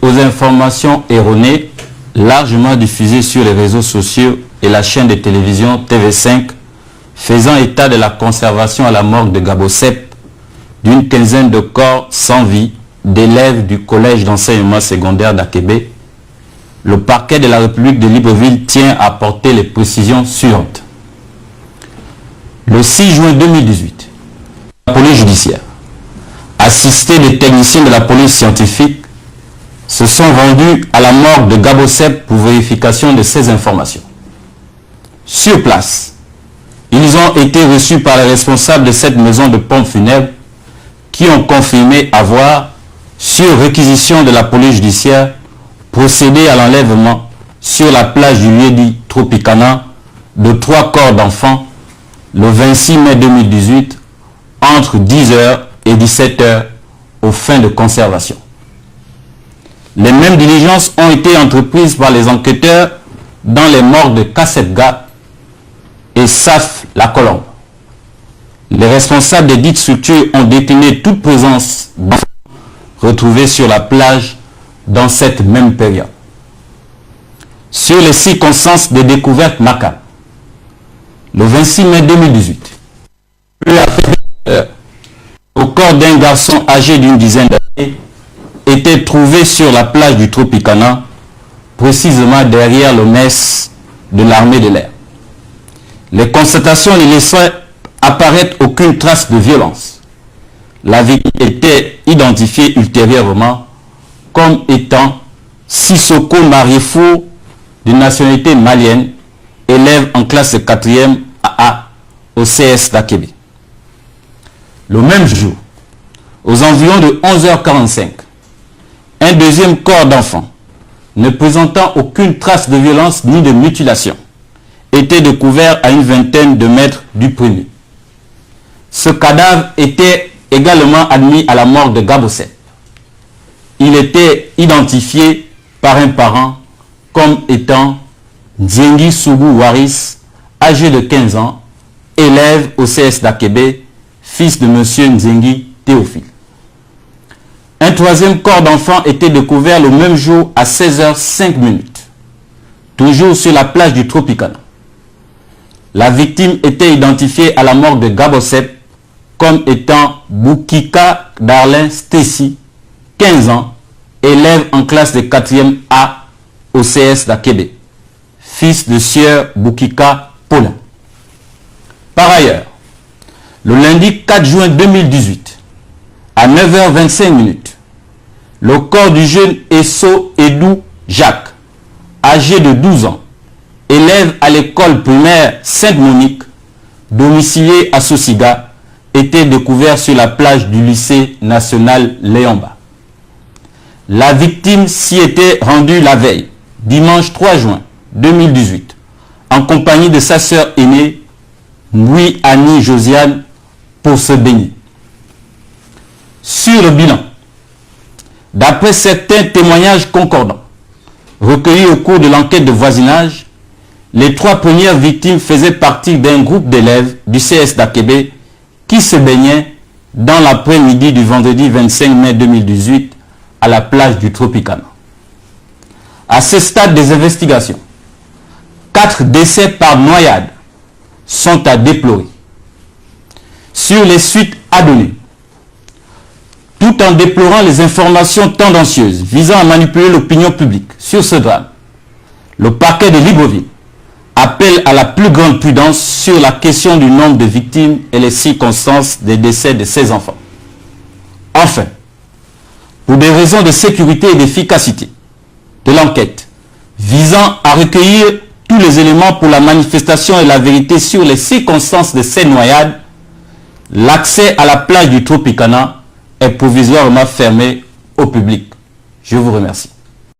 aux informations erronées largement diffusées sur les réseaux sociaux et la chaîne de télévision TV5 faisant état de la conservation à la morgue de Gabosep d'une quinzaine de corps sans vie d'élèves du collège d'enseignement secondaire d'Akébé, le parquet de la République de Libreville tient à apporter les précisions suivantes. Le 6 juin 2018, la police judiciaire, assistée des techniciens de la police scientifique, se sont rendus à la morgue de Gabosep pour vérification de ces informations. Sur place, ils ont été reçus par les responsables de cette maison de pompes funèbres qui ont confirmé avoir, sur réquisition de la police judiciaire, procédé à l'enlèvement sur la plage du lieu-dit Tropicana de 3 corps d'enfants le 26 mai 2018 entre 10h et 17h aux fins de conservation. Les mêmes diligences ont été entreprises par les enquêteurs dans les morgues de Kassetga et SAF La Colombe. Les responsables des dites structures ont décliné toute présence d'enfants retrouvés sur la plage dans cette même période. Sur les circonstances des découvertes macabres, le 26 mai 2018, au corps d'un garçon âgé d'une dizaine d'années était trouvé sur la plage du Tropicana, précisément derrière le mess de l'armée de l'air. Les constatations ne laissaient apparaître aucune trace de violence. La victime était identifiée ultérieurement comme étant Sissoko Mariefou, de nationalité malienne, élève en classe 4e AA au CS d'Akébé. Le même jour, aux environs de 11h45, un deuxième corps d'enfant, ne présentant aucune trace de violence ni de mutilation, était découvert à une vingtaine de mètres du premier. Ce cadavre était également admis à la morgue de Gabosep. Il était identifié par un parent comme étant Nzengi Sougou Waris, âgé de 15 ans, élève au CS d'Akébé, fils de M. Nzengi Théophile. Un troisième corps d'enfant était découvert le même jour à 16h05, toujours sur la plage du Tropicana. La victime était identifiée à la morgue de Gabosep comme étant Boukika Darlin Stacy, 15 ans, élève en classe de 4e A au CS d'Akébé, fils de sieur Boukika Paulin. Par ailleurs, le lundi 4 juin 2018, à 9h25, le corps du jeune Esso Edou Jacques, âgé de 12 ans, élève à l'école primaire Sainte-Monique, domicilié à Sosiga, était découvert sur la plage du lycée national Léomba. La victime s'y était rendue la veille, dimanche 3 juin 2018, en compagnie de sa sœur aînée, Mouy Annie Josiane, pour se baigner. Sur le bilan, d'après certains témoignages concordants, recueillis au cours de l'enquête de voisinage, les 3 premières victimes faisaient partie d'un groupe d'élèves du CS d'Akébé qui se baignaient dans l'après-midi du vendredi 25 mai 2018 à la plage du Tropicana. À ce stade des investigations, 4 décès par noyade sont à déplorer. Sur les suites à donner, tout en déplorant les informations tendancieuses visant à manipuler l'opinion publique sur ce drame, le parquet de Libreville appelle à la plus grande prudence sur la question du nombre de victimes et les circonstances des décès de ces enfants. Enfin, pour des raisons de sécurité et d'efficacité de l'enquête visant à recueillir tous les éléments pour la manifestation et la vérité sur les circonstances de ces noyades, l'accès à la plage du Tropicana est provisoirement fermé au public. Je vous remercie.